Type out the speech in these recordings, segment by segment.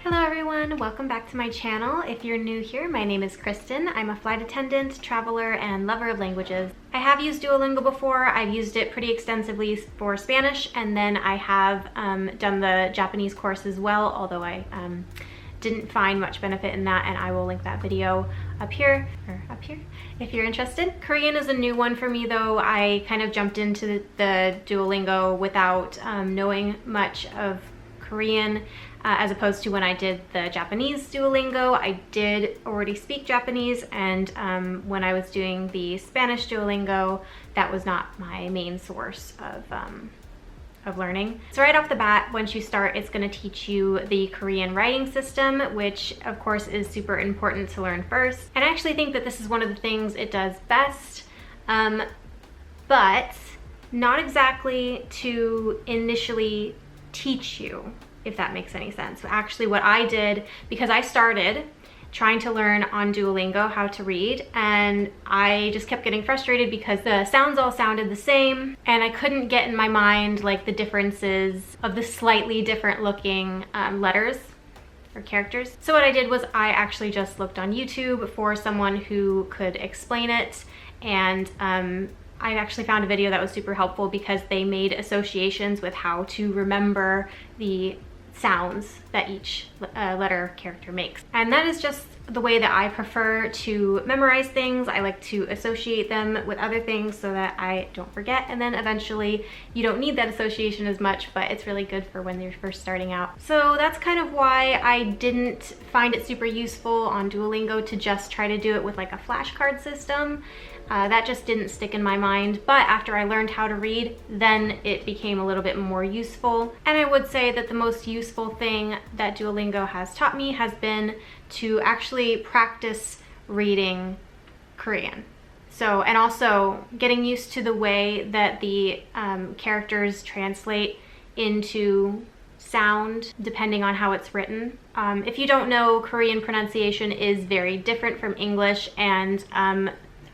Hello everyone, welcome back to my channel. If you're new here, my name is Kristen. I'm a flight attendant, traveler, and lover of languages. I have used Duolingo before. I've used it pretty extensively for Spanish, and then I have done the Japanese course as well, although I didn't find much benefit in that, and I will link that video up here if you're interested. Korean is a new one for me though. I kind of jumped into the Duolingo without knowing much of Korean. As opposed to when I did the Japanese Duolingo. I did already speak Japanese, and when I was doing the Spanish Duolingo, that was not my main source of learning. So right off the bat, once you start, it's going to teach you the Korean writing system, which of course is super important to learn first. And I actually think that this is one of the things it does best, but not exactly to initially teach you, if that makes any sense. Actually, what I did, because I started trying to learn on Duolingo how to read, and I just kept getting frustrated because the sounds all sounded the same, and I couldn't get in my mind like the differences of the slightly different looking letters or characters. So what I did was I actually just looked on YouTube for someone who could explain it, and I actually found a video that was super helpful because they made associations with how to remember the sounds that each letter character makes. And that is just the way that I prefer to memorize things. I like to associate them with other things so that I don't forget, and then eventually you don't need that association as much, but it's really good for when you're first starting out. So that's kind of why I didn't find it super useful on Duolingo to just try to do it with like a flashcard system. That just didn't stick in my mind, but after I learned how to read, then it became a little bit more useful. And I would say that the most useful thing that Duolingo has taught me has been to actually practice reading Korean. So, and also getting used to the way that the characters translate into sound depending on how it's written. If you don't know, Korean pronunciation is very different from English, and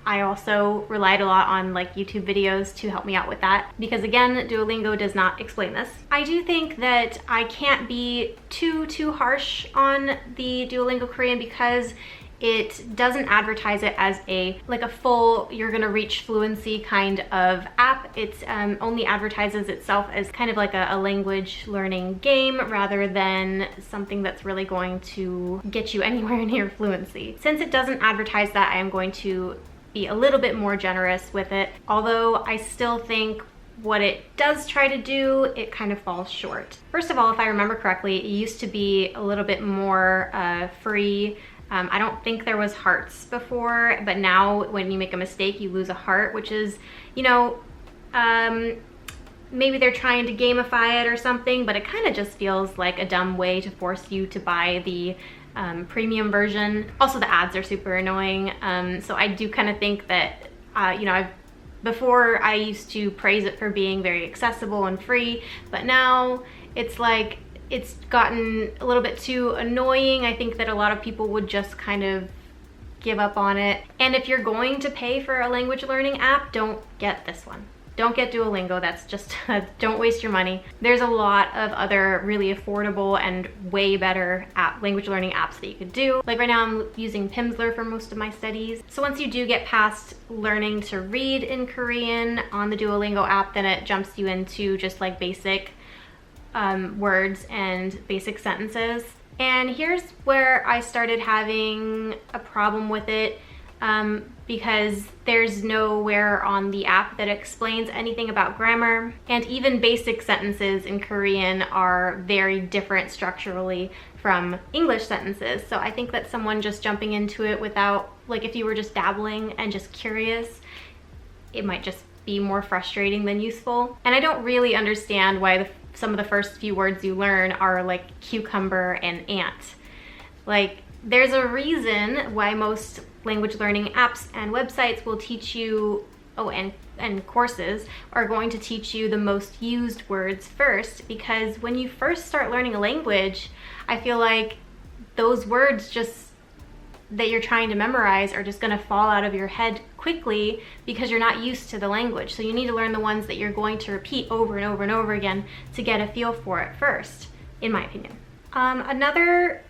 I also relied a lot on like YouTube videos to help me out with that, because again, Duolingo does not explain this. I do think that I can't be too harsh on the Duolingo Korean because it doesn't advertise it as a full you're gonna reach fluency kind of app. It's only advertises itself as kind of like a language learning game rather than something that's really going to get you anywhere near fluency. Since it doesn't advertise that, I am going to be a little bit more generous with it, although I still think what it does try to do, it kind of falls short. First of all, if I remember correctly, it used to be a little bit more free. I don't think there was hearts before, but now when you make a mistake, you lose a heart, which is, you know, maybe they're trying to gamify it or something, but it kind of just feels like a dumb way to force you to buy the premium version. Also, the ads are super annoying, so I do kind of think that, you know, before I used to praise it for being very accessible and free, but now it's like it's gotten a little bit too annoying. I think that a lot of people would just kind of give up on it. And if you're going to pay for a language learning app, don't get this one. Don't get Duolingo. That's just, don't waste your money. There's a lot of other really affordable and way better language learning apps that you could do. Like right now I'm using Pimsleur for most of my studies. So once you do get past learning to read in Korean on the Duolingo app, then it jumps you into just like basic words and basic sentences. And here's where I started having a problem with it. Because there's nowhere on the app that explains anything about grammar, and even basic sentences in Korean are very different structurally from English sentences. So I think that someone just jumping into it without, like if you were just dabbling and just curious, it might just be more frustrating than useful. And I don't really understand why some of the first few words you learn are like cucumber and ant. Like, there's a reason why most language learning apps and websites will teach you, and courses are going to teach you the most used words first, because when you first start learning a language, I feel like those words just that you're trying to memorize are just going to fall out of your head quickly because you're not used to the language. So you need to learn the ones that you're going to repeat over and over and over again to get a feel for it first, in my opinion. Another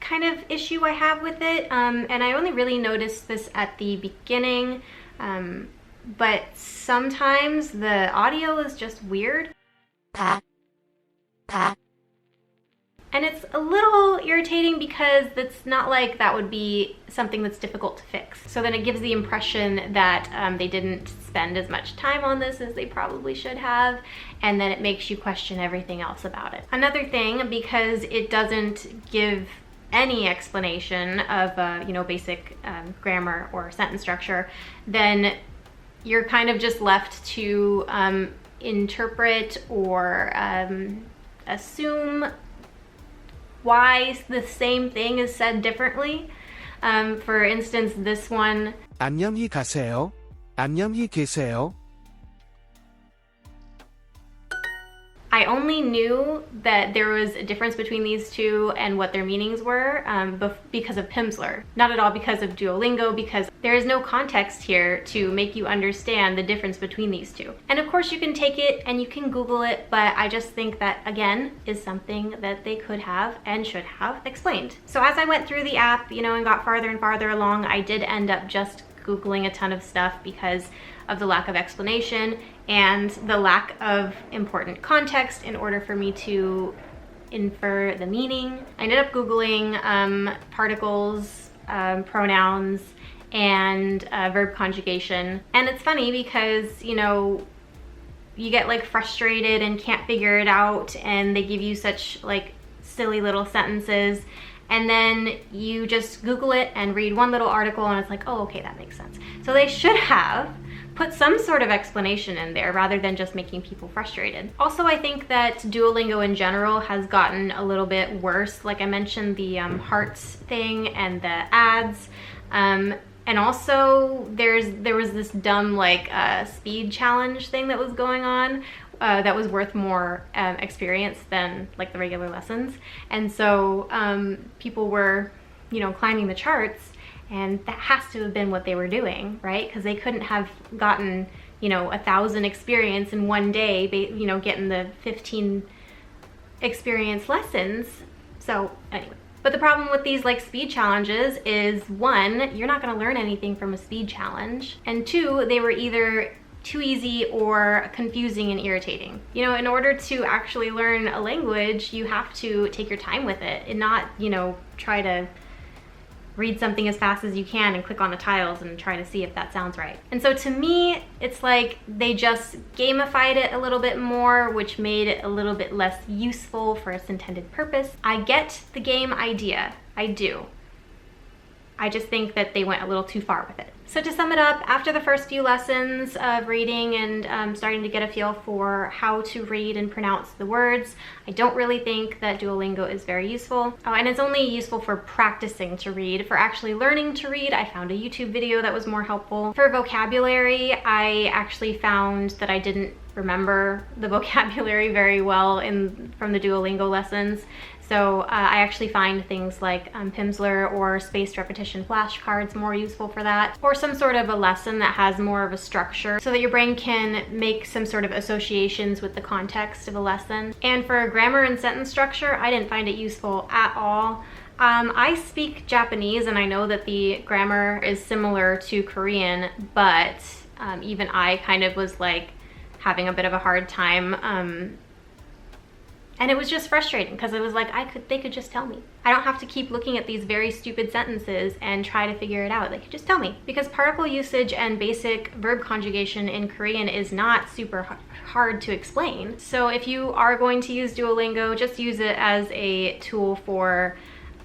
kind of issue I have with it, and I only really noticed this at the beginning, but sometimes the audio is just weird. And it's a little irritating because it's not like that would be something that's difficult to fix. So then it gives the impression that they didn't spend as much time on this as they probably should have, and then it makes you question everything else about it. Another thing, because it doesn't give any explanation of basic grammar or sentence structure, then you're kind of just left to interpret or assume why the same thing is said differently. For instance, this one, 안녕히 가세요. 안녕히 계세요. I only knew that there was a difference between these two and what their meanings were because of Pimsleur. Not at all because of Duolingo, because there is no context here to make you understand the difference between these two. And of course you can take it and you can Google it, but I just think that, again, is something that they could have and should have explained. So as I went through the app, and got farther and farther along, I did end up just Googling a ton of stuff because of the lack of explanation and the lack of important context in order for me to infer the meaning. I ended up Googling particles, pronouns, and verb conjugation. And it's funny because, you get like frustrated and can't figure it out, and they give you such like silly little sentences. And then you just Google it and read one little article and it's like, oh, okay, that makes sense. So they should have put some sort of explanation in there rather than just making people frustrated. Also, I think that Duolingo in general has gotten a little bit worse. Like I mentioned, the hearts thing and the ads. And also there was this dumb like speed challenge thing that was going on. That was worth more experience than like the regular lessons. And so people were, climbing the charts, and that has to have been what they were doing, right? Because they couldn't have gotten, 1,000 experience in one day, getting the 15 experience lessons. So anyway. But the problem with these like speed challenges is, one, you're not gonna learn anything from a speed challenge. And two, they were either too easy or confusing and irritating. In order to actually learn a language, you have to take your time with it and not, try to read something as fast as you can and click on the tiles and try to see if that sounds right. And so to me, it's like they just gamified it a little bit more, which made it a little bit less useful for its intended purpose. I get the game idea, I do. I just think that they went a little too far with it. So to sum it up, after the first few lessons of reading and starting to get a feel for how to read and pronounce the words, I don't really think that Duolingo is very useful. Oh, and it's only useful for practicing to read. For actually learning to read, I found a YouTube video that was more helpful. For vocabulary, I actually found that I didn't remember the vocabulary very well from the Duolingo lessons. So I actually find things like Pimsleur or spaced repetition flashcards more useful for that, or some sort of a lesson that has more of a structure so that your brain can make some sort of associations with the context of a lesson. And for grammar and sentence structure, I didn't find it useful at all. I speak Japanese and I know that the grammar is similar to Korean, but even I kind of was like having a bit of a hard time. And it was just frustrating because it was like they could just tell me. I don't have to keep looking at these very stupid sentences and try to figure it out. They could just tell me. Because particle usage and basic verb conjugation in Korean is not super hard to explain. So if you are going to use Duolingo, just use it as a tool for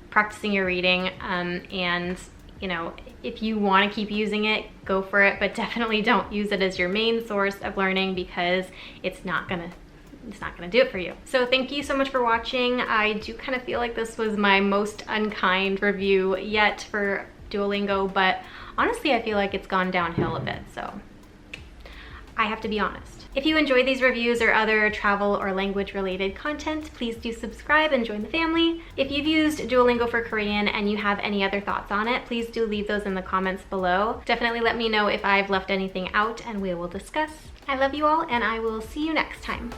practicing your reading. And if you want to keep using it, go for it, but definitely don't use it as your main source of learning because it's not gonna do it for you. So thank you so much for watching. I do kind of feel like this was my most unkind review yet for Duolingo, but honestly I feel like it's gone downhill a bit, so I have to be honest. If you enjoy these reviews or other travel or language related content, please do subscribe and join the family. If you've used Duolingo for Korean and you have any other thoughts on it, please do leave those in the comments below. Definitely let me know if I've left anything out and we will discuss. I love you all and I will see you next time.